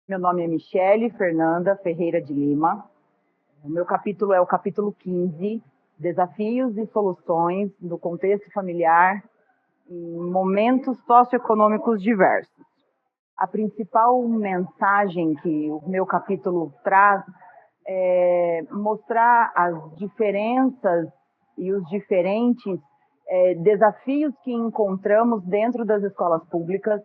Meu nome é Michele Fernanda Ferreira de Lima. O meu capítulo é o capítulo 15, Desafios e Soluções no Contexto Familiar em Momentos Socioeconômicos Diversos. A principal mensagem que o meu capítulo traz é mostrar as diferenças e os diferentes desafios que encontramos dentro das escolas públicas,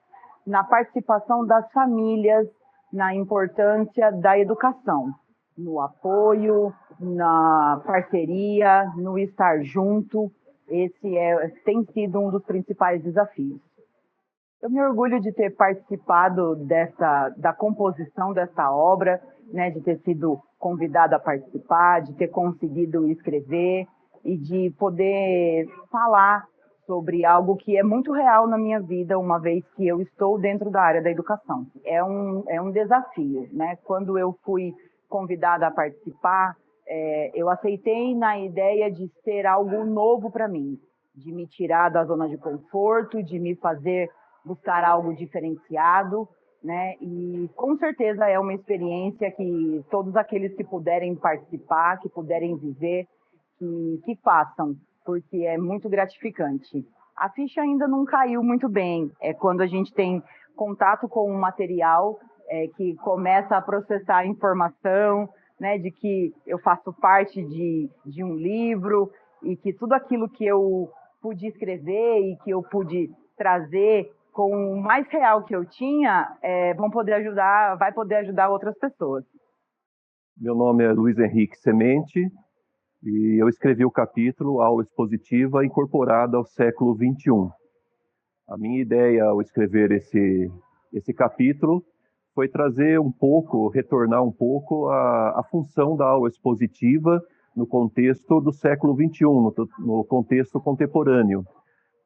na participação das famílias, na importância da educação, no apoio, na parceria, no estar junto. Esse tem sido um dos principais desafios. Eu me orgulho de ter participado da composição dessa obra, né, de ter sido convidada a participar, de ter conseguido escrever e de poder falar sobre algo que é muito real na minha vida, uma vez que eu estou dentro da área da educação. É um desafio, né? Quando eu fui convidada a participar, eu aceitei na ideia de ser algo novo para mim, de me tirar da zona de conforto, de me fazer buscar algo diferenciado, né? E com certeza é uma experiência que todos aqueles que puderem participar, que puderem viver, que façam, porque é muito gratificante. A ficha ainda não caiu muito bem, é quando a gente tem contato com um material que começa a processar a informação, né, de que eu faço parte de um livro e que tudo aquilo que eu pude escrever e que eu pude trazer com o mais real que eu tinha, vai poder ajudar outras pessoas. Meu nome é Luiz Henrique Semente e eu escrevi o capítulo Aula Expositiva incorporada ao século XXI. A minha ideia ao escrever esse capítulo foi trazer um pouco, retornar um pouco a função da aula expositiva no contexto do século XXI, no contexto contemporâneo,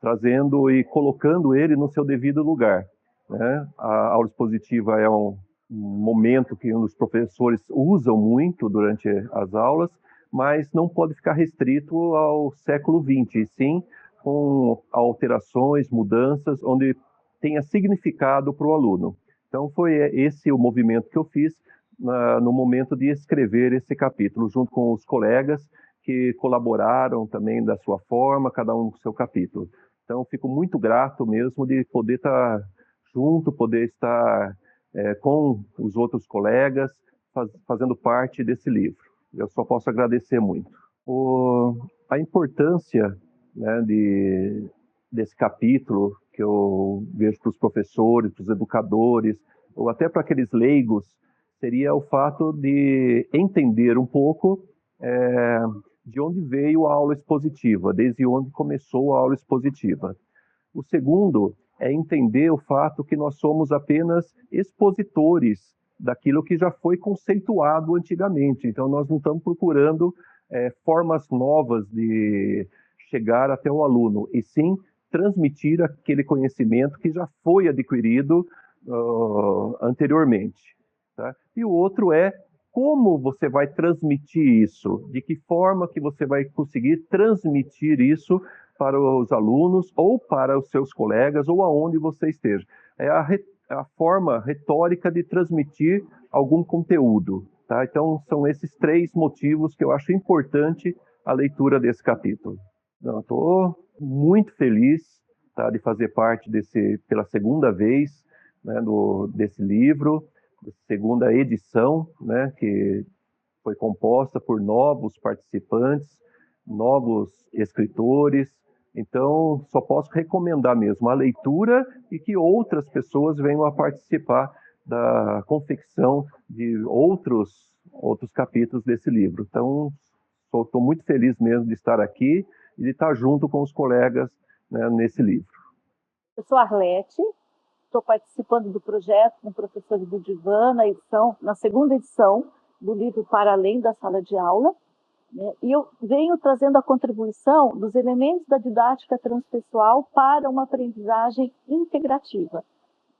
trazendo e colocando ele no seu devido lugar, né? A aula expositiva é um momento que os professores usam muito durante as aulas, mas não pode ficar restrito ao século XX, e sim com alterações, mudanças, onde tenha significado para o aluno. Então foi esse o movimento que eu fiz no momento de escrever esse capítulo, junto com os colegas que colaboraram também da sua forma, cada um com seu capítulo. Então, fico muito grato mesmo de poder estar junto, poder estar com os outros colegas, fazendo parte desse livro. Eu só posso agradecer muito. A importância, né, desse capítulo que eu vejo para os professores, para os educadores, ou até para aqueles leigos, seria o fato de entender um pouco de onde veio a aula expositiva, desde onde começou a aula expositiva. O segundo é entender o fato que nós somos apenas expositores daquilo que já foi conceituado antigamente. Então, nós não estamos procurando formas novas de chegar até o aluno, e sim transmitir aquele conhecimento que já foi adquirido anteriormente. Tá? E o outro é como você vai transmitir isso, de que forma que você vai conseguir transmitir isso para os alunos ou para os seus colegas ou aonde você esteja. É a forma retórica de transmitir algum conteúdo. Tá? Então, são esses três motivos que eu acho importante a leitura desse capítulo. Estou muito feliz, tá, de fazer parte pela segunda vez, né, desse livro, segunda edição, né, que foi composta por novos participantes, novos escritores. Então, só posso recomendar mesmo a leitura e que outras pessoas venham a participar da confecção de outros capítulos desse livro. Então, estou muito feliz mesmo de estar aqui e de estar junto com os colegas, né, nesse livro. Eu sou Arlete, estou participando do projeto com o professor Budivan na segunda edição do livro Para Além da Sala de Aula, né? E eu venho trazendo a contribuição dos elementos da didática transpessoal para uma aprendizagem integrativa.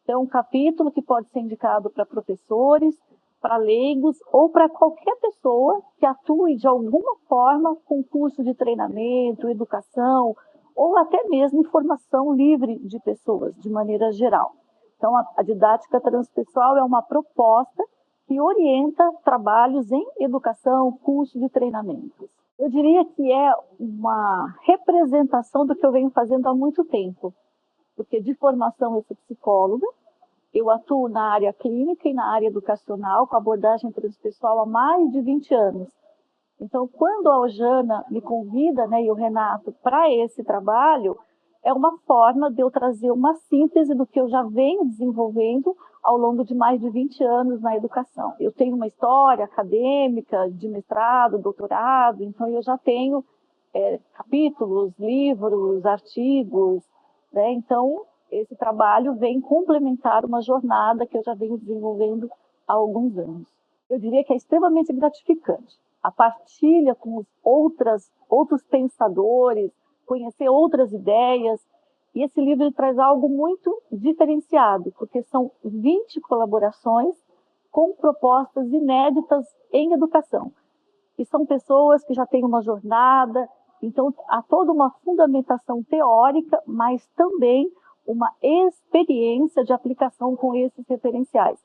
Então, um capítulo que pode ser indicado para professores, para leigos ou para qualquer pessoa que atue de alguma forma com curso de treinamento, educação ou até mesmo formação livre de pessoas, de maneira geral. Então, a didática transpessoal é uma proposta que orienta trabalhos em educação, cursos e treinamentos. Eu diria que é uma representação do que eu venho fazendo há muito tempo, porque de formação eu sou psicóloga, eu atuo na área clínica e na área educacional com abordagem transpessoal há mais de 20 anos. Então, quando a Ojana me convida, né, e o Renato, para esse trabalho, é uma forma de eu trazer uma síntese do que eu já venho desenvolvendo ao longo de mais de 20 anos na educação. Eu tenho uma história acadêmica de mestrado, doutorado, então eu já tenho capítulos, livros, artigos, né? Então, esse trabalho vem complementar uma jornada que eu já venho desenvolvendo há alguns anos. Eu diria que é extremamente gratificante. A partilha com os outros pensadores, conhecer outras ideias. E esse livro traz algo muito diferenciado, porque são 20 colaborações com propostas inéditas em educação. E são pessoas que já têm uma jornada, então há toda uma fundamentação teórica, mas também uma experiência de aplicação com esses referenciais.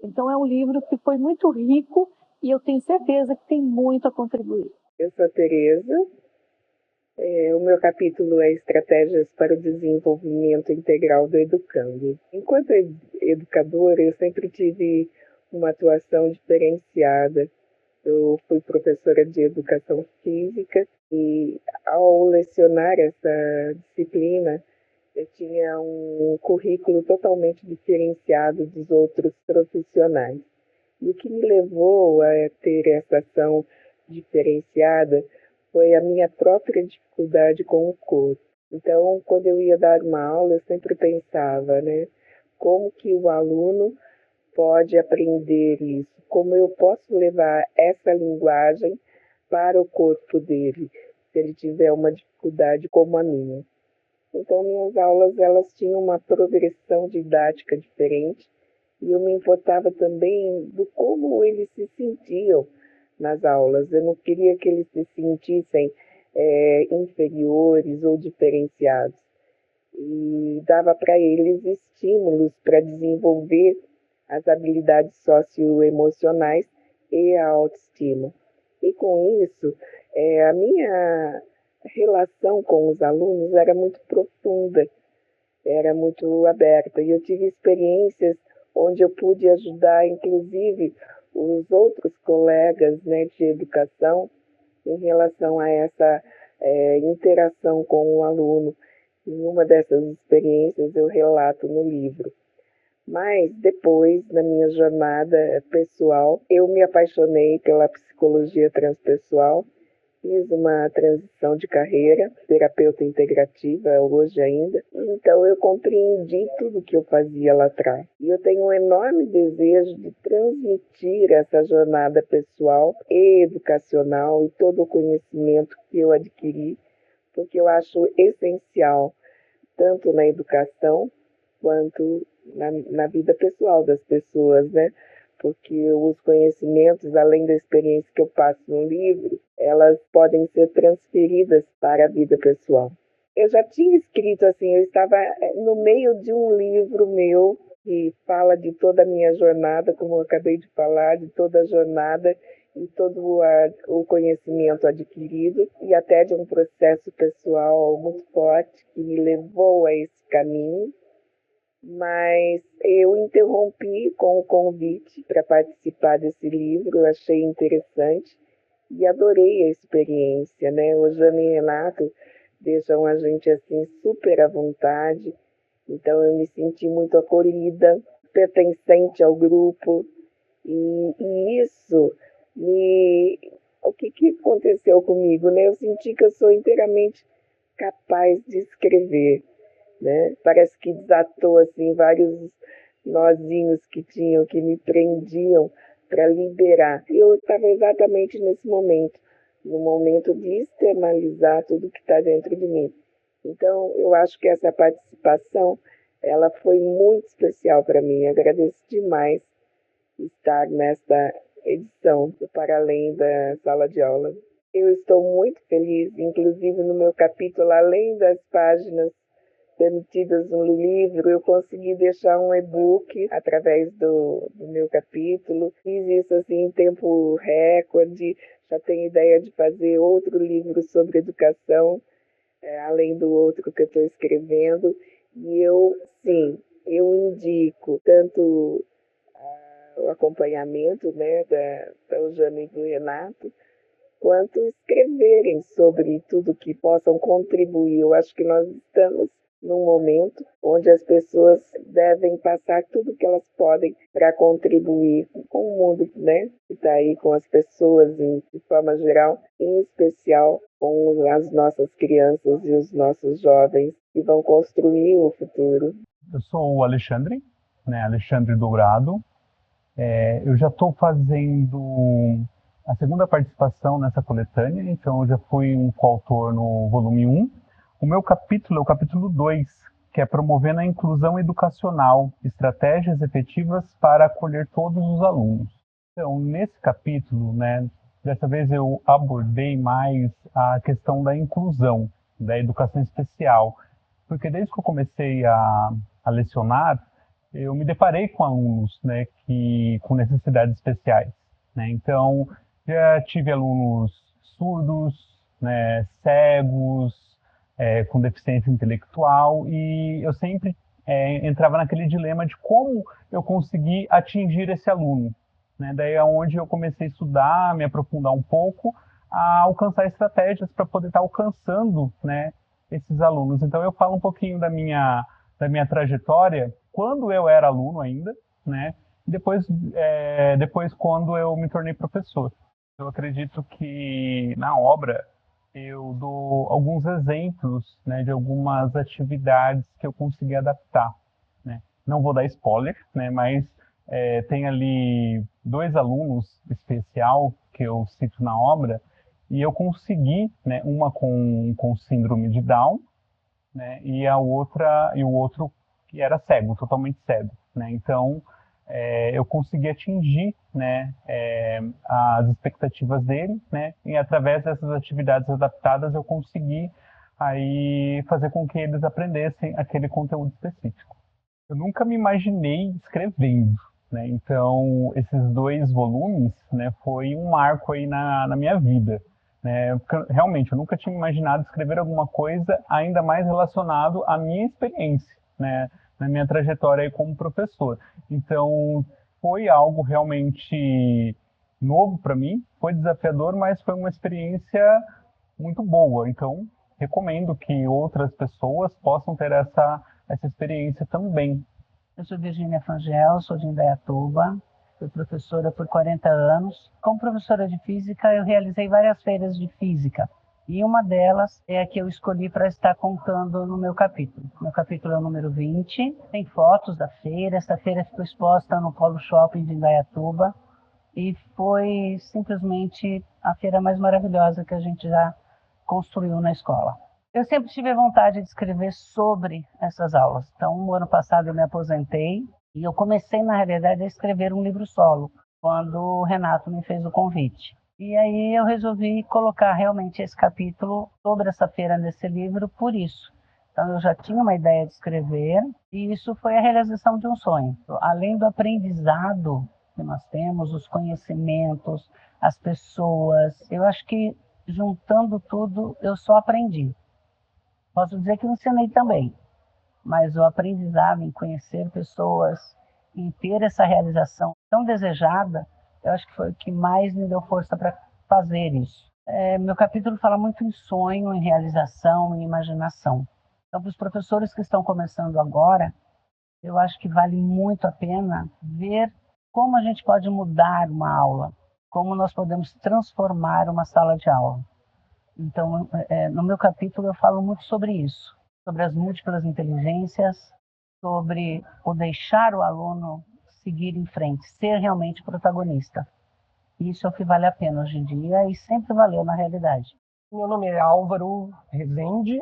Então é um livro que foi muito rico e eu tenho certeza que tem muito a contribuir. Eu sou a Tereza. O meu capítulo é Estratégias para o Desenvolvimento Integral do Educando. Enquanto educadora, eu sempre tive uma atuação diferenciada. Eu fui professora de Educação Física e, ao lecionar essa disciplina, eu tinha um currículo totalmente diferenciado dos outros profissionais. E o que me levou a ter essa ação diferenciada foi a minha própria dificuldade com o corpo. Então, quando eu ia dar uma aula, eu sempre pensava, né, como que o aluno pode aprender isso? Como eu posso levar essa linguagem para o corpo dele, se ele tiver uma dificuldade como a minha? Então, minhas aulas, elas tinham uma progressão didática diferente e eu me importava também do como eles se sentiam nas aulas. Eu não queria que eles se sentissem inferiores ou diferenciados. E dava para eles estímulos para desenvolver as habilidades socioemocionais e a autoestima. E com isso, a minha relação com os alunos era muito profunda, era muito aberta. E eu tive experiências onde eu pude ajudar, inclusive, os outros colegas, né, de educação em relação a essa interação com o aluno. Em uma dessas experiências eu relato no livro. Mas depois, na minha jornada pessoal, eu me apaixonei pela psicologia transpessoal, fiz uma transição de carreira, terapeuta integrativa, hoje ainda. Então eu compreendi tudo que eu fazia lá atrás. E eu tenho um enorme desejo de transmitir essa jornada pessoal e educacional e todo o conhecimento que eu adquiri, porque eu acho essencial, tanto na educação quanto na vida pessoal das pessoas, né? Porque os conhecimentos, além da experiência que eu passo no livro, elas podem ser transferidas para a vida pessoal. Eu já tinha escrito assim, eu estava no meio de um livro meu que fala de toda a minha jornada, como eu acabei de falar, de toda a jornada e todo o conhecimento adquirido, e até de um processo pessoal muito forte que me levou a esse caminho. Mas eu interrompi com o convite para participar desse livro, eu achei interessante e adorei a experiência, né? O Jana e Renato deixam a gente assim super à vontade, então eu me senti muito acolhida, pertencente ao grupo e isso o que aconteceu comigo, né? Eu senti que eu sou inteiramente capaz de escrever, né? Parece que desatou assim vários nozinhos que me prendiam para liberar. E eu estava exatamente nesse momento, no momento de externalizar tudo que está dentro de mim. Então, eu acho que essa participação, ela foi muito especial para mim. Agradeço demais estar nesta edição do Para Além da Sala de Aula. Eu estou muito feliz, inclusive no meu capítulo, além das páginas permitidas no livro, eu consegui deixar um e-book através do meu capítulo. Fiz isso assim em tempo recorde. Já tenho ideia de fazer outro livro sobre educação, além do outro que eu estou escrevendo. E sim, eu indico tanto o acompanhamento, né, da Eugênia e do Renato, quanto escreverem sobre tudo que possam contribuir. Eu acho que nós estamos num momento onde as pessoas devem passar tudo que elas podem para contribuir com o mundo, né, que está aí, com as pessoas de forma geral, em especial com as nossas crianças e os nossos jovens que vão construir o futuro. Eu sou o Alexandre, né, Alexandre Dourado. Eu já estou fazendo a segunda participação nessa coletânea, então eu já fui um coautor no volume 1. O meu capítulo é o capítulo 2, que é Promovendo a Inclusão Educacional, Estratégias Efetivas para Acolher Todos os Alunos. Então, nesse capítulo, né, dessa vez eu abordei mais a questão da inclusão, da educação especial, porque desde que eu comecei a lecionar, eu me deparei com alunos, né, com necessidades especiais, né? Então, já tive alunos surdos, né, cegos, com deficiência intelectual, e eu sempre entrava naquele dilema de como eu consegui atingir esse aluno, né? Daí é onde eu comecei a estudar, me aprofundar um pouco, a alcançar estratégias para poder estar alcançando, né, esses alunos. Então eu falo um pouquinho da minha trajetória quando eu era aluno ainda, né? Depois quando eu me tornei professor. Eu acredito que na obra eu dou alguns exemplos, né, de algumas atividades que eu consegui adaptar, né? Não vou dar spoiler, né, mas tem ali 2 alunos especial que eu cito na obra, e eu consegui, né, uma com síndrome de Down, né, e o outro que era cego, totalmente cego, né? Então eu consegui atingir, né, as expectativas dele, né, e através dessas atividades adaptadas eu consegui aí fazer com que eles aprendessem aquele conteúdo específico. Eu nunca me imaginei escrevendo, né? Então esses 2 volumes, né, foi um marco aí na minha vida, né? Realmente eu nunca tinha imaginado escrever alguma coisa ainda mais relacionado à minha experiência, né, na minha trajetória aí como professor. Então foi algo realmente novo para mim, foi desafiador, mas foi uma experiência muito boa. Então recomendo que outras pessoas possam ter essa experiência também. Eu sou Virgínia Fangel, sou de Indaiatuba, fui professora por 40 anos. Como professora de física, eu realizei várias feiras de física. E uma delas é a que eu escolhi para estar contando no meu capítulo. Meu capítulo é o número 20, tem fotos da feira. Esta feira ficou exposta no Polo Shopping de Indaiatuba e foi simplesmente a feira mais maravilhosa que a gente já construiu na escola. Eu sempre tive a vontade de escrever sobre essas aulas. Então, no ano passado eu me aposentei e eu comecei, na realidade, a escrever um livro solo, quando o Renato me fez o convite. E aí eu resolvi colocar realmente esse capítulo sobre essa feira nesse livro por isso. Então eu já tinha uma ideia de escrever e isso foi a realização de um sonho. Além do aprendizado que nós temos, os conhecimentos, as pessoas, eu acho que juntando tudo eu só aprendi. Posso dizer que ensinei também, mas o aprendizado em conhecer pessoas, em ter essa realização tão desejada, eu acho que foi o que mais me deu força para fazer isso. Meu capítulo fala muito em sonho, em realização, em imaginação. Então, para os professores que estão começando agora, eu acho que vale muito a pena ver como a gente pode mudar uma aula, como nós podemos transformar uma sala de aula. Então, no meu capítulo eu falo muito sobre isso, sobre as múltiplas inteligências, sobre o deixar o aluno seguir em frente, ser realmente protagonista. Isso é o que vale a pena hoje em dia e sempre valeu na realidade. Meu nome é Álvaro Rezende,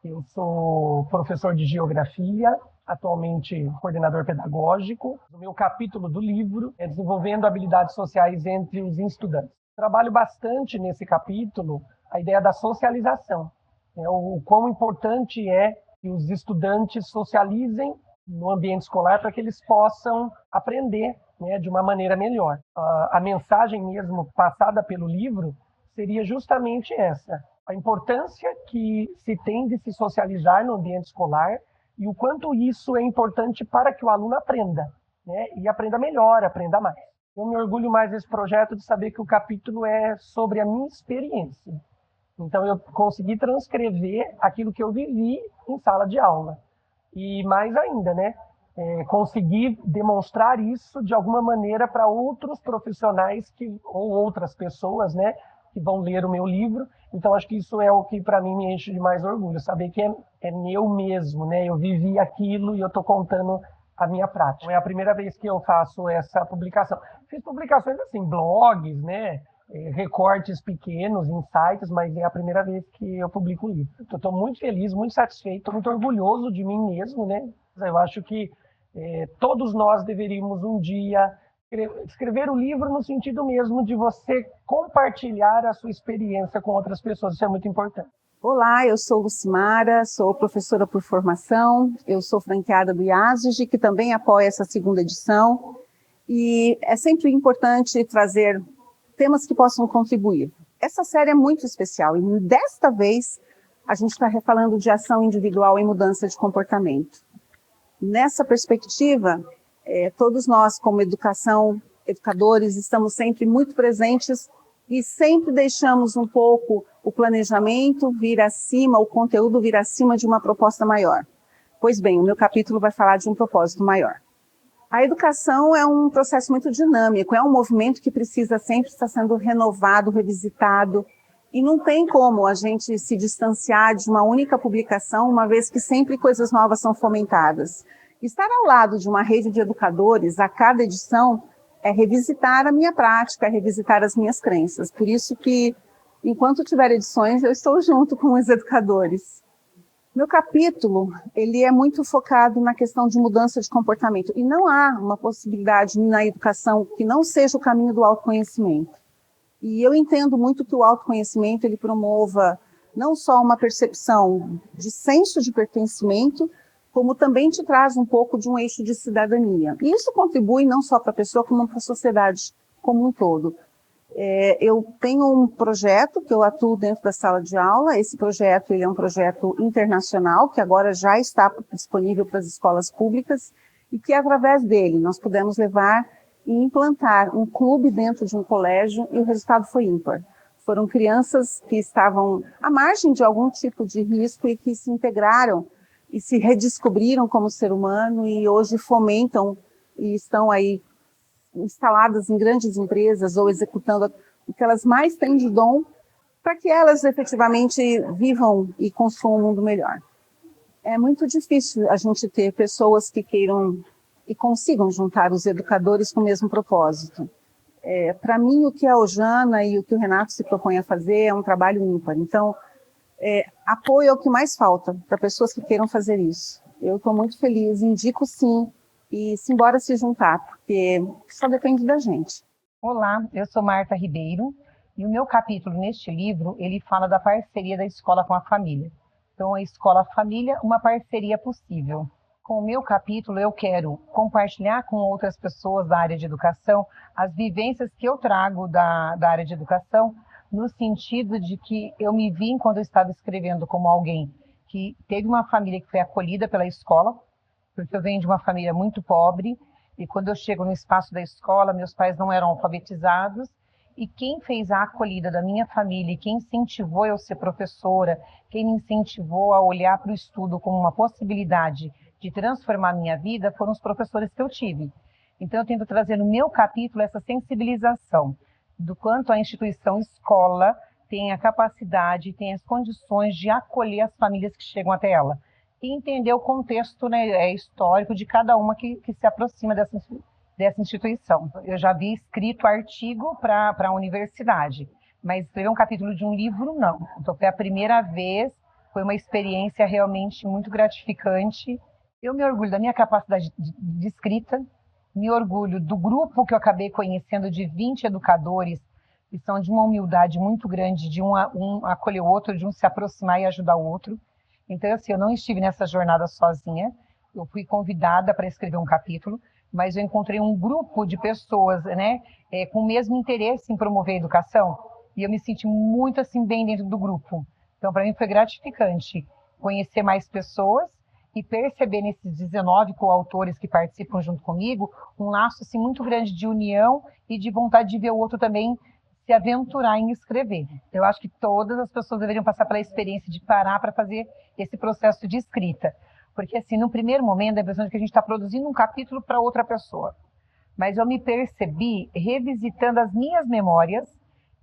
eu sou professor de Geografia, atualmente coordenador pedagógico. O meu capítulo do livro é Desenvolvendo Habilidades Sociais entre os Estudantes. Trabalho bastante nesse capítulo a ideia da socialização, o quão importante é que os estudantes socializem no ambiente escolar para que eles possam aprender, né, de uma maneira melhor. A mensagem mesmo passada pelo livro seria justamente essa: a importância que se tem de se socializar no ambiente escolar e o quanto isso é importante para que o aluno aprenda, né, e aprenda melhor, aprenda mais. Eu me orgulho mais desse projeto de saber que o capítulo é sobre a minha experiência. Então, eu consegui transcrever aquilo que eu vivi em sala de aula. E mais ainda, né, conseguir demonstrar isso de alguma maneira para outros profissionais ou outras pessoas, né, que vão ler o meu livro. Então, acho que isso é o que para mim me enche de mais orgulho, saber que é meu mesmo, né, eu vivi aquilo e eu estou contando a minha prática. É a primeira vez que eu faço essa publicação. Fiz publicações assim, blogs, né, recortes pequenos em sites, mas é a primeira vez que eu publico o livro. Estou muito feliz, muito satisfeito, estou muito orgulhoso de mim mesmo, né? Eu acho que todos nós deveríamos um dia escrever o livro no sentido mesmo de você compartilhar a sua experiência com outras pessoas. Isso é muito importante. Olá, eu sou Lucimara, sou professora por formação, eu sou franqueada do IASG, que também apoia essa segunda edição, e é sempre importante trazer temas que possam contribuir. Essa série é muito especial e desta vez a gente está falando de ação individual em mudança de comportamento. Nessa perspectiva, todos nós como educadores, estamos sempre muito presentes e sempre deixamos um pouco o planejamento vir acima, o conteúdo vir acima de uma proposta maior. Pois bem, o meu capítulo vai falar de um propósito maior. A educação é um processo muito dinâmico, é um movimento que precisa sempre estar sendo renovado, revisitado, e não tem como a gente se distanciar de uma única publicação, uma vez que sempre coisas novas são fomentadas. Estar ao lado de uma rede de educadores a cada edição é revisitar a minha prática, é revisitar as minhas crenças. Por isso que, enquanto tiver edições, eu estou junto com os educadores. Meu capítulo, ele é muito focado na questão de mudança de comportamento. E não há uma possibilidade na educação que não seja o caminho do autoconhecimento. E eu entendo muito que o autoconhecimento, ele promova não só uma percepção de senso de pertencimento, como também te traz um pouco de um eixo de cidadania. E isso contribui não só para a pessoa, como para a sociedade como um todo. Eu tenho um projeto que eu atuo dentro da sala de aula. Esse projeto ele é um projeto internacional, que agora já está disponível para as escolas públicas, e que através dele nós pudemos levar e implantar um clube dentro de um colégio, e o resultado foi ímpar. Foram crianças que estavam à margem de algum tipo de risco e que se integraram e se redescobriram como ser humano e hoje fomentam e estão aí instaladas em grandes empresas ou executando o que elas mais têm de dom para que elas efetivamente vivam e construam um mundo melhor. É muito difícil a gente ter pessoas que queiram e consigam juntar os educadores com o mesmo propósito. Para mim, o que a Ojana e o que o Renato se propõem a fazer é um trabalho ímpar. Então, apoio é o que mais falta para pessoas que queiram fazer isso. Eu estou muito feliz, indico sim, e simbora se juntar, porque só depende da gente. Olá, eu sou Marta Ribeiro, e o meu capítulo neste livro, ele fala da parceria da escola com a família. Então, a escola-família, uma parceria possível. Com o meu capítulo, eu quero compartilhar com outras pessoas da área de educação as vivências que eu trago da área de educação, no sentido de que eu me vi, quando eu estava escrevendo, como alguém que teve uma família que foi acolhida pela escola, porque eu venho de uma família muito pobre, e quando eu chego no espaço da escola, meus pais não eram alfabetizados, e quem fez a acolhida da minha família, quem incentivou eu ser professora, quem me incentivou a olhar para o estudo como uma possibilidade de transformar a minha vida, foram os professores que eu tive. Então, eu tento trazer no meu capítulo essa sensibilização do quanto a instituição escola tem a capacidade, tem as condições de acolher as famílias que chegam até ela. E entender o contexto, né, histórico de cada uma que se aproxima dessa instituição. Eu já vi escrito artigo para a universidade, mas escrever um capítulo de um livro, não. Então, foi a primeira vez, foi uma experiência realmente muito gratificante. Eu me orgulho da minha capacidade de escrita, me orgulho do grupo que eu acabei conhecendo de 20 educadores, que são de uma humildade muito grande, de um acolher o outro, de um se aproximar e ajudar o outro. Então, assim, eu não estive nessa jornada sozinha, eu fui convidada para escrever um capítulo, mas eu encontrei um grupo de pessoas, né, com o mesmo interesse em promover a educação, e eu me senti muito, assim, bem dentro do grupo. Então, para mim foi gratificante conhecer mais pessoas e perceber nesses 19 coautores que participam junto comigo um laço, assim, muito grande de união e de vontade de ver o outro também se aventurar em escrever. Eu acho que todas as pessoas deveriam passar pela experiência de parar para fazer esse processo de escrita. Porque, assim, no primeiro momento, dá a impressão de que a gente está produzindo um capítulo para outra pessoa. Mas eu me percebi revisitando as minhas memórias,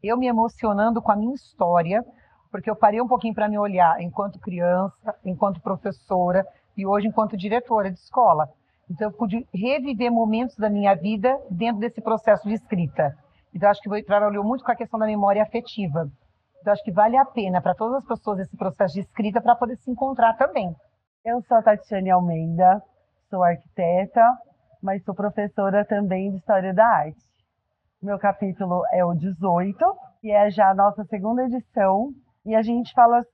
eu me emocionando com a minha história, porque eu parei um pouquinho para me olhar enquanto criança, enquanto professora e hoje enquanto diretora de escola. Então, eu pude reviver momentos da minha vida dentro desse processo de escrita. Então, acho que vou trabalhar muito com a questão da memória afetiva. Então, acho que vale a pena para todas as pessoas esse processo de escrita para poder se encontrar também. Eu sou a Tatiane Almeida, sou arquiteta, mas sou professora também de História da Arte. Meu capítulo é o 18, que é já a nossa segunda edição, e a gente fala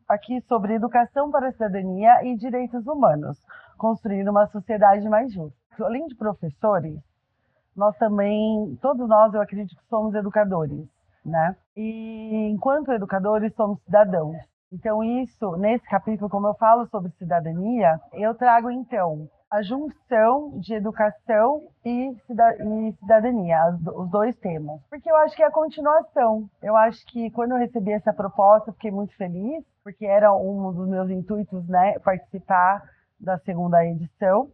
aqui sobre educação para a cidadania e direitos humanos, construindo uma sociedade mais justa. Além de professores, nós também, todos nós, eu acredito que somos educadores, né? E enquanto educadores, somos cidadãos. Então isso, nesse capítulo, como eu falo sobre cidadania, eu trago então a junção de educação e cidadania, os dois temas. Porque eu acho que é a continuação. Eu acho que quando eu recebi essa proposta, eu fiquei muito feliz, porque era um dos meus intuitos, né, participar da segunda edição.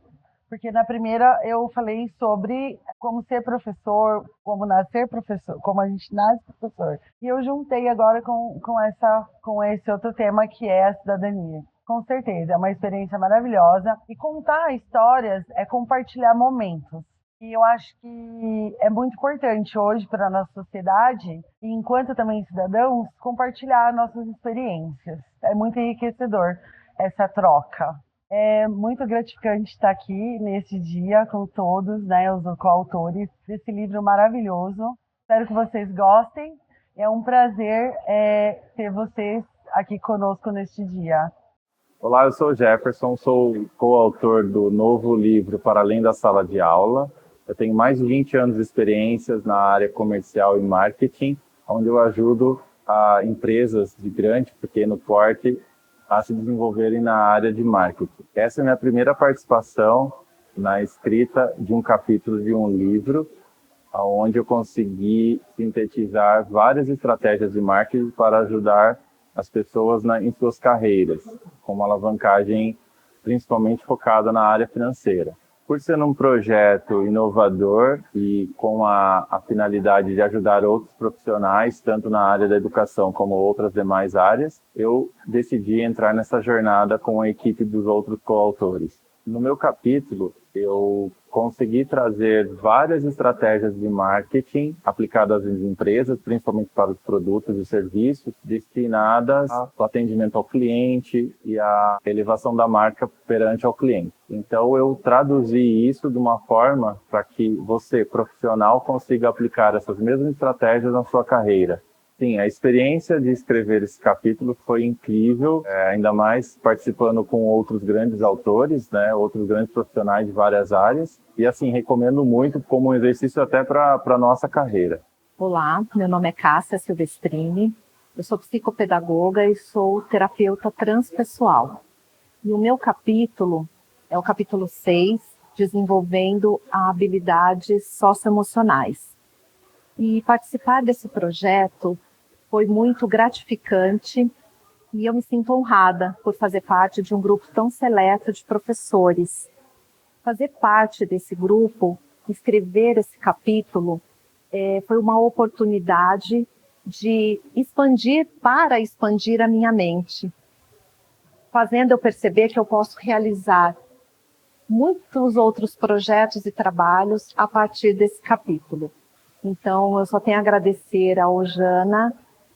Porque na primeira eu falei sobre como ser professor, como nascer professor, como a gente nasce professor. E eu juntei agora com esse outro tema que é a cidadania. Com certeza, é uma experiência maravilhosa. E contar histórias é compartilhar momentos. E eu acho que é muito importante hoje para a nossa sociedade, e enquanto também cidadãos, compartilhar nossas experiências. É muito enriquecedor essa troca. É muito gratificante estar aqui nesse dia com todos, né, os coautores desse livro maravilhoso. Espero que vocês gostem. É um prazer ter vocês aqui conosco neste dia. Olá, eu sou o Jefferson, sou coautor do novo livro Para Além da Sala de Aula. Eu tenho mais de 20 anos de experiências na área comercial e marketing, onde eu ajudo a empresas de grande e pequeno porte a se desenvolverem na área de marketing. Essa é a minha primeira participação na escrita de um capítulo de um livro, onde eu consegui sintetizar várias estratégias de marketing para ajudar as pessoas em suas carreiras, com uma alavancagem principalmente focada na área financeira. Por ser um projeto inovador e com a finalidade de ajudar outros profissionais, tanto na área da educação como outras demais áreas, eu decidi entrar nessa jornada com a equipe dos outros coautores. No meu capítulo, eu consegui trazer várias estratégias de marketing aplicadas às empresas, principalmente para os produtos e serviços, destinadas ao atendimento ao cliente e à elevação da marca perante ao cliente. Então, eu traduzi isso de uma forma para que você, profissional, consiga aplicar essas mesmas estratégias na sua carreira. Sim, a experiência de escrever esse capítulo foi incrível, ainda mais participando com outros grandes autores, né, outros grandes profissionais de várias áreas. E assim, recomendo muito como um exercício até para a nossa carreira. Olá, meu nome é Cássia Silvestrini, eu sou psicopedagoga e sou terapeuta transpessoal. E o meu capítulo é o capítulo 6, desenvolvendo habilidades socioemocionais. E participar desse projeto foi muito gratificante e eu me sinto honrada por fazer parte de um grupo tão seleto de professores. Fazer parte desse grupo, escrever esse capítulo, foi uma oportunidade de expandir a minha mente, fazendo eu perceber que eu posso realizar muitos outros projetos e trabalhos a partir desse capítulo. Então, eu só tenho a agradecer ao Jana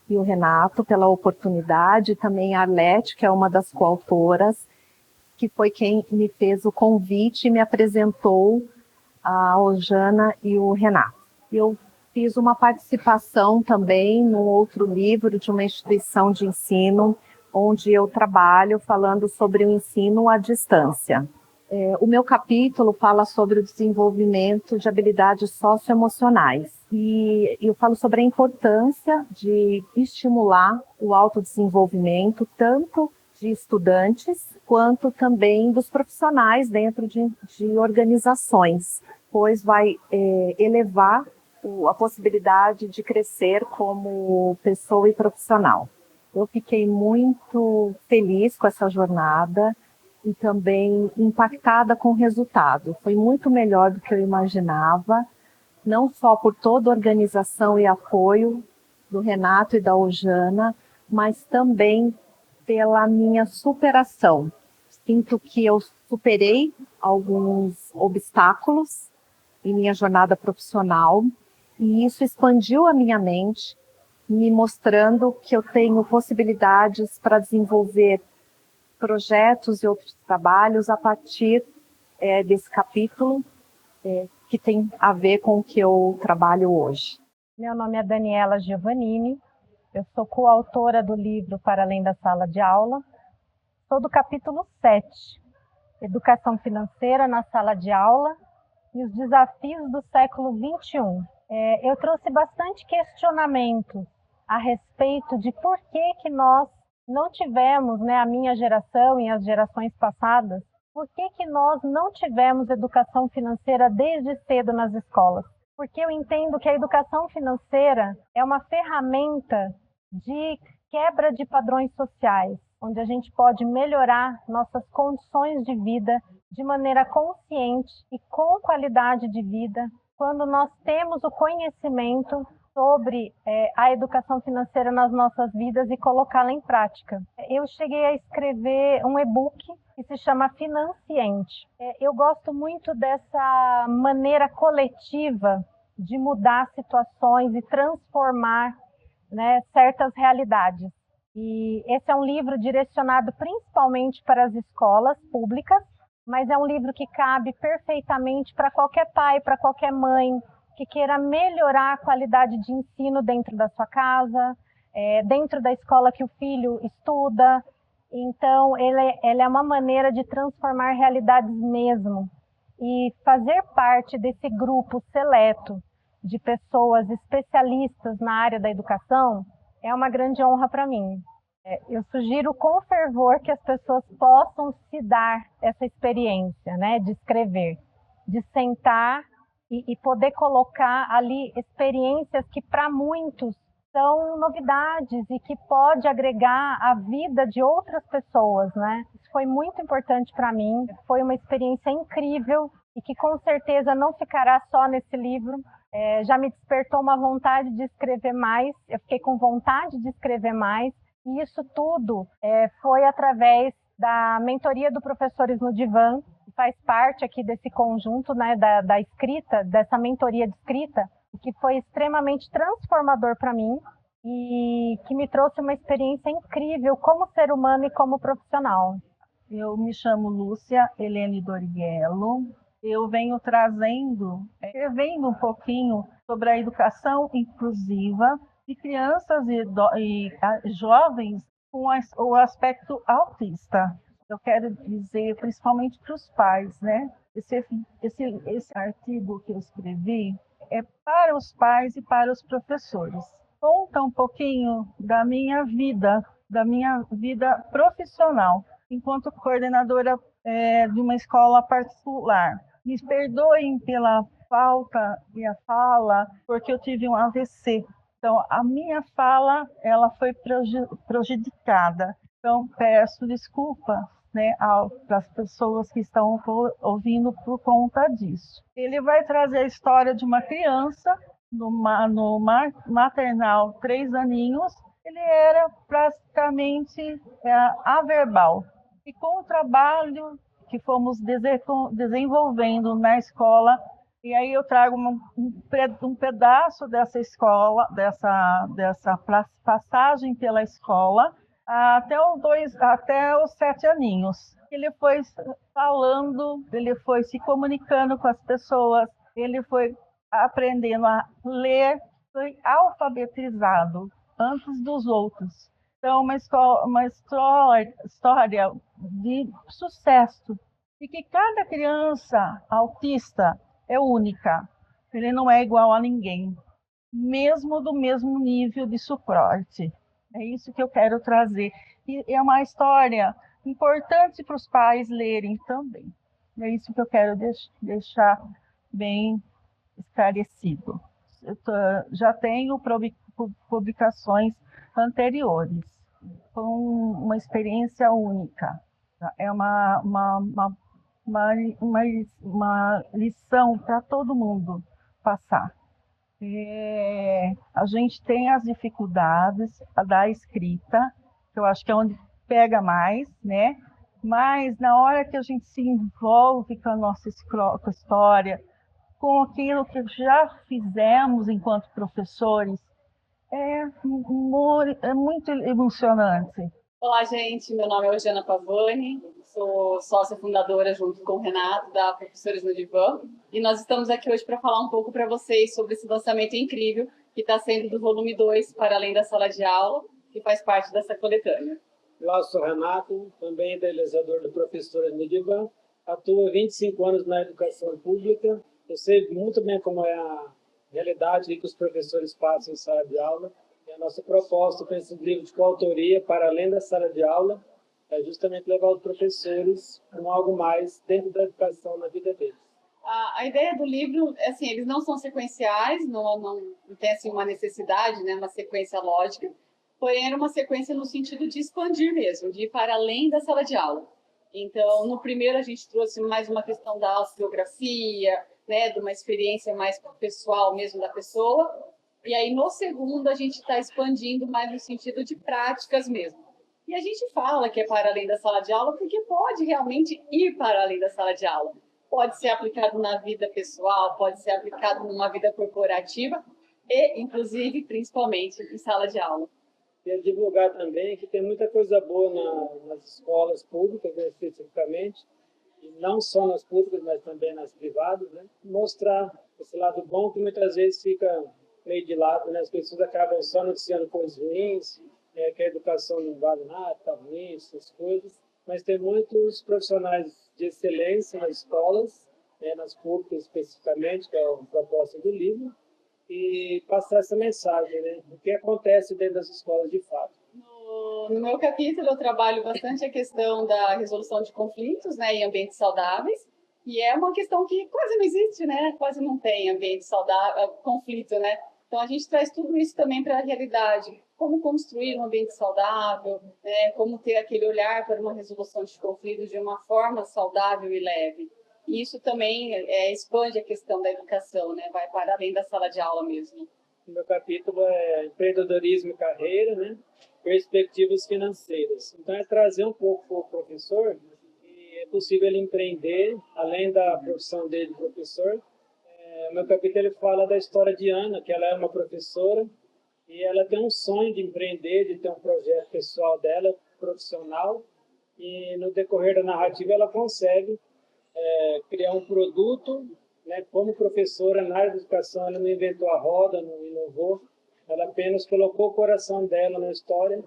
e o Renato pela oportunidade, também a Arlete, que é uma das coautoras, que foi quem me fez o convite e me apresentou ao Jana e o Renato. Eu fiz uma participação também num outro livro de uma instituição de ensino, onde eu trabalho falando sobre o ensino à distância. O meu capítulo fala sobre o desenvolvimento de habilidades socioemocionais e eu falo sobre a importância de estimular o autodesenvolvimento tanto de estudantes quanto também dos profissionais dentro de organizações, pois vai elevar a possibilidade de crescer como pessoa e profissional. Eu fiquei muito feliz com essa jornada e também impactada com o resultado. Foi muito melhor do que eu imaginava, não só por toda a organização e apoio do Renato e da Ojana, mas também pela minha superação. Sinto que eu superei alguns obstáculos em minha jornada profissional e isso expandiu a minha mente, me mostrando que eu tenho possibilidades para desenvolver projetos e outros trabalhos a partir desse capítulo que tem a ver com o que eu trabalho hoje. Meu nome é Daniela Giovannini, eu sou coautora do livro Para Além da Sala de Aula, sou do capítulo 7, Educação Financeira na Sala de Aula e os Desafios do Século XXI. Eu trouxe bastante questionamento a respeito de por que nós não tivemos, a minha geração e as gerações passadas, por que nós não tivemos educação financeira desde cedo nas escolas? Porque eu entendo que a educação financeira é uma ferramenta de quebra de padrões sociais, onde a gente pode melhorar nossas condições de vida de maneira consciente e com qualidade de vida, quando nós temos o conhecimento sobre a educação financeira nas nossas vidas e colocá-la em prática. Eu cheguei a escrever um e-book que se chama Financiente. Eu gosto muito dessa maneira coletiva de mudar situações e transformar certas realidades. E esse é um livro direcionado principalmente para as escolas públicas, mas é um livro que cabe perfeitamente para qualquer pai, para qualquer mãe, que queira melhorar a qualidade de ensino dentro da sua casa, dentro da escola que o filho estuda. Então, ele é uma maneira de transformar realidades mesmo. E fazer parte desse grupo seleto de pessoas especialistas na área da educação é uma grande honra para mim. Eu sugiro com fervor que as pessoas possam se dar essa experiência, de escrever, de sentar e poder colocar ali experiências que para muitos são novidades e que pode agregar a vida de outras pessoas, Isso foi muito importante para mim, foi uma experiência incrível e que com certeza não ficará só nesse livro. Já me despertou uma vontade de escrever mais, eu fiquei com vontade de escrever mais, e isso tudo foi através da mentoria do Professores no Divã, que faz parte aqui desse conjunto da escrita, dessa mentoria de escrita, que foi extremamente transformador para mim e que me trouxe uma experiência incrível como ser humano e como profissional. Eu me chamo Lúcia Helene Doriguelo. Eu venho escrevendo um pouquinho sobre a educação inclusiva de crianças e jovens com o aspecto autista. Eu quero dizer, principalmente para os pais, Esse artigo que eu escrevi é para os pais e para os professores. Conta um pouquinho da minha vida profissional, enquanto coordenadora de uma escola particular. Me perdoem pela falta e a fala, porque eu tive um AVC. Então, a minha fala ela foi prejudicada. Então, peço desculpa para as pessoas que estão ouvindo por conta disso. Ele vai trazer a história de uma criança no maternal, 3 aninhos. Ele era praticamente averbal. E com o trabalho que fomos desenvolvendo na escola, e aí eu trago um pedaço dessa escola, dessa passagem pela escola, até os 7 aninhos. Ele foi falando, ele foi se comunicando com as pessoas, ele foi aprendendo a ler, foi alfabetizado antes dos outros. Então, uma história de sucesso. E que cada criança autista é única. Ele não é igual a ninguém, mesmo do mesmo nível de suporte. É isso que eu quero trazer. E é uma história importante para os pais lerem também. É isso que eu quero deixar bem esclarecido. Já tenho publicações anteriores. Foi uma experiência única. É uma lição para todo mundo passar. A gente tem as dificuldades da escrita, que eu acho que é onde pega mais, né? Mas na hora que a gente se envolve com a nossa história, com aquilo que já fizemos enquanto professores, é muito emocionante. Olá, gente. Meu nome é Eugênia Pavani, sou sócia fundadora junto com o Renato, da Professores no Divã, e nós estamos aqui hoje para falar um pouco para vocês sobre esse lançamento incrível que está sendo do volume 2, Para Além da Sala de Aula, que faz parte dessa coletânea. Eu sou Renato, também idealizador do Professores no Divã, atuo há 25 anos na educação pública, eu sei muito bem como é a realidade que os professores passam em sala de aula. E a nossa proposta para esse livro de coautoria, Para Além da Sala de Aula, é justamente levar os professores com algo mais dentro da educação na vida deles. A ideia do livro, assim, eles não são sequenciais, não tem assim, uma necessidade, né, uma sequência lógica, porém era uma sequência no sentido de expandir mesmo, de ir para além da sala de aula. Então, no primeiro a gente trouxe mais uma questão da autobiografia, né, de uma experiência mais pessoal mesmo da pessoa. E aí, no segundo, a gente está expandindo mais no sentido de práticas mesmo. E a gente fala que é para além da sala de aula porque pode realmente ir para além da sala de aula. Pode ser aplicado na vida pessoal, pode ser aplicado numa vida corporativa e, inclusive, principalmente em sala de aula. Queria divulgar também que tem muita coisa boa nas escolas públicas, né, especificamente, e não só nas públicas, mas também nas privadas, né? Mostrar esse lado bom que muitas vezes fica meio de lado, né? As pessoas acabam só noticiando coisas ruins, que a educação não vale nada, está ruim, essas coisas, mas tem muitos profissionais de excelência nas escolas, né, nas públicas especificamente, que é a proposta do livro, e passar essa mensagem, né, do que acontece dentro das escolas de fato. No meu capítulo eu trabalho bastante a questão da resolução de conflitos, né, em ambientes saudáveis, e é uma questão que quase não existe, né, quase não tem ambiente saudável, conflito, né. Então a gente traz tudo isso também para a realidade, como construir um ambiente saudável, né, como ter aquele olhar para uma resolução de conflitos de uma forma saudável e leve. E isso também expande a questão da educação, né, vai para além da sala de aula mesmo. O meu capítulo é empreendedorismo e carreira, né, perspectivas financeiras. Então é trazer um pouco para o professor que é possível ele empreender, além da profissão dele de professor. O meu capítulo ele fala da história de Ana, que ela é uma professora, e ela tem um sonho de empreender, de ter um projeto pessoal dela, profissional, e no decorrer da narrativa ela consegue criar um produto, né? Como professora na área de educação, ela não inventou a roda, não inovou, ela apenas colocou o coração dela na história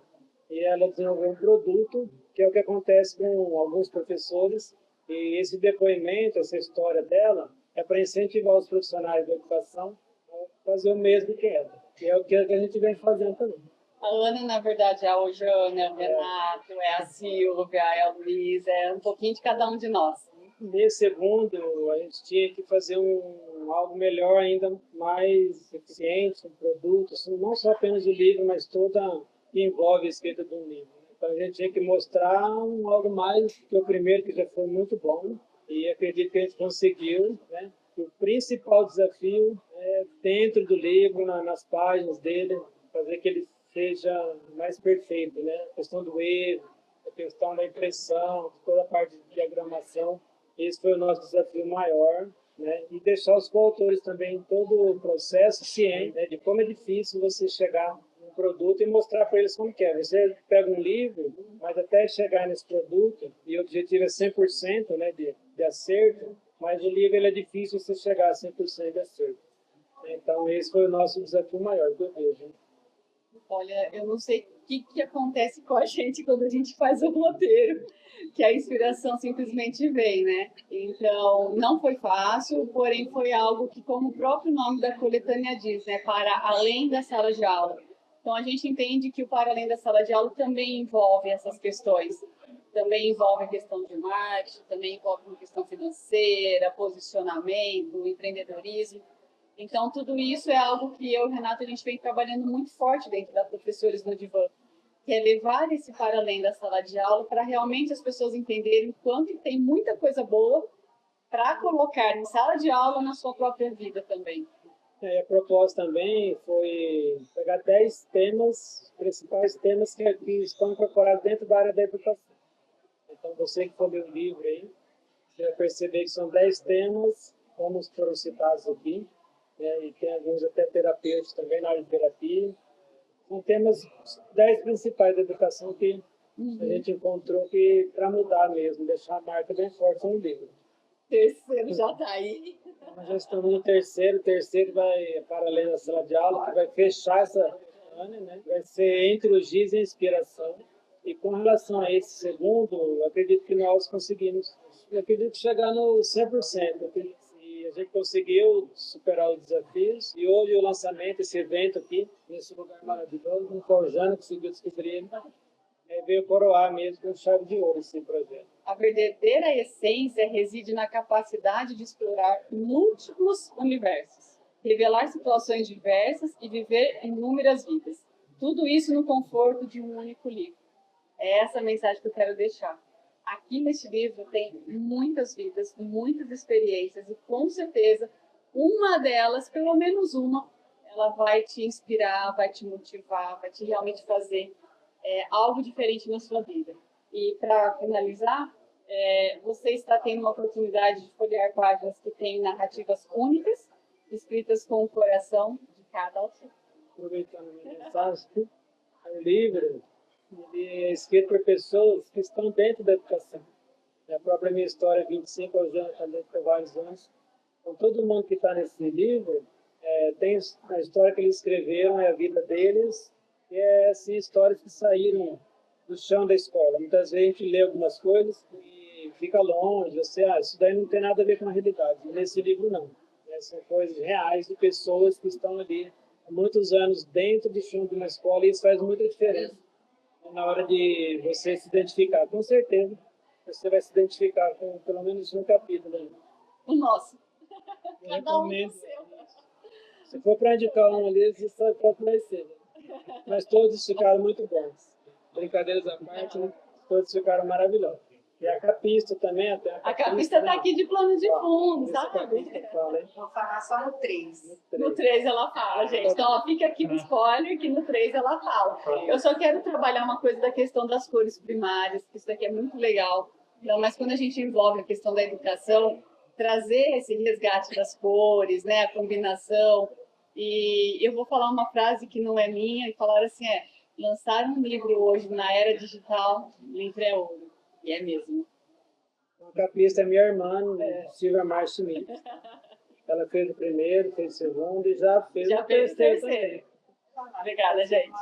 e ela desenvolveu um produto, que é o que acontece com alguns professores, e esse depoimento, essa história dela, é para incentivar os profissionais da educação a fazer o mesmo que ela. E é o que a gente vem fazendo também. A Ana, na verdade, é a Eugênia, é o Renato, é a Silvia, é a Luísa, é um pouquinho de cada um de nós. Nesse segundo, a gente tinha que fazer algo melhor, ainda mais eficiente, um produto, assim, não só apenas o livro, mas toda que envolve a escrita de um livro. Então a gente tinha que mostrar algo mais que o primeiro, que já foi muito bom, e acredito que a gente conseguiu, né? O principal desafio é dentro do livro, nas páginas dele, fazer que ele seja mais perfeito, né? A questão do erro, a questão da impressão, toda a parte de diagramação. Esse foi o nosso desafio maior, né? E deixar os coautores também em todo o processo ciente, né? De como é difícil você chegar num produto e mostrar para eles como que é. Você pega um livro, mas até chegar nesse produto, e o objetivo é 100%, né, de acerto, mas o livro ele é difícil você chegar a 100% de acerto. Então esse foi o nosso desafio maior que eu vejo. Olha, eu não sei o que acontece com a gente quando a gente faz o roteiro, que a inspiração simplesmente vem, né? Então, não foi fácil, porém foi algo que, como o próprio nome da coletânea diz, né? Para além da sala de aula. Então, a gente entende que o para além da sala de aula também envolve essas questões. Também envolve a questão de marketing, também envolve a questão financeira, posicionamento, empreendedorismo. Então, tudo isso é algo que eu e o Renato, a gente vem trabalhando muito forte dentro da Professores no Divã, que é levar esse para além da sala de aula para realmente as pessoas entenderem o quanto tem muita coisa boa para colocar em sala de aula na sua própria vida também. A proposta também foi pegar 10 temas, principais temas que estão incorporados dentro da área da educação. Então, você que for ler o livro aí, você vai perceber que são 10 temas, como foram citados aqui, né, e tem alguns até terapêuticos também na área de terapia. São temas, 10 principais da educação que a gente encontrou que para mudar mesmo, deixar a marca bem forte no livro. Terceiro já está aí. Nós já estamos no terceiro vai para além da sala de aula, que vai fechar essa ano, né? Vai ser entre os giz e a inspiração. E com relação a esse segundo, eu acredito que nós conseguimos, eu acredito chegar no 100%. E a gente conseguiu superar os desafios. E hoje o lançamento, esse evento aqui, nesse lugar maravilhoso, no qual o Jana conseguiu descobrir, veio coroar mesmo com chave de ouro esse projeto. A verdadeira essência reside na capacidade de explorar múltiplos universos, revelar situações diversas e viver inúmeras vidas. Tudo isso no conforto de um único livro. É essa a mensagem que eu quero deixar. Aqui neste livro tem muitas vidas, muitas experiências e com certeza uma delas, pelo menos uma, ela vai te inspirar, vai te motivar, vai te realmente fazer algo diferente na sua vida. E para finalizar, você está tendo uma oportunidade de folhear páginas que têm narrativas únicas, escritas com o coração de cada autor. Aproveitando a minha mensagem, o livro ele é escrito por pessoas que estão dentro da educação. A própria minha história, 25 aos anos, também por vários anos. Então, todo mundo que está nesse livro tem a história que eles escreveram, é a vida deles, e assim, histórias que saíram do chão da escola. Muitas vezes a gente lê algumas coisas e fica longe, isso daí não tem nada a ver com a realidade. E nesse livro, não. São coisas reais de pessoas que estão ali há muitos anos dentro do chão de uma escola, e isso faz muita diferença na hora de você se identificar. Com certeza, você vai se identificar com pelo menos um capítulo. Né? O nosso. Cada um o seu. Se for para indicar um ali, você sabe qual vai ser. Mas todos ficaram muito bons. Brincadeiras à parte, né? Todos ficaram maravilhosos. E a capista também. Até a capista está aqui de plano de fundo, sabe? Vou falar só no 3. No 3 ela fala, gente. Então, ó, fica aqui no spoiler que no 3 ela fala. Eu só quero trabalhar uma coisa da questão das cores primárias, que isso daqui é muito legal. Então, mas quando a gente envolve a questão da educação, trazer esse resgate das cores, né, a combinação. E eu vou falar uma frase que não é minha, e falar assim, lançar um livro hoje na era digital, livro é ouro. E é mesmo. A capista é minha irmã, Silvia Márcio Schmidt. Ela fez o primeiro, fez o segundo e já fez o terceiro também. Obrigada, gente.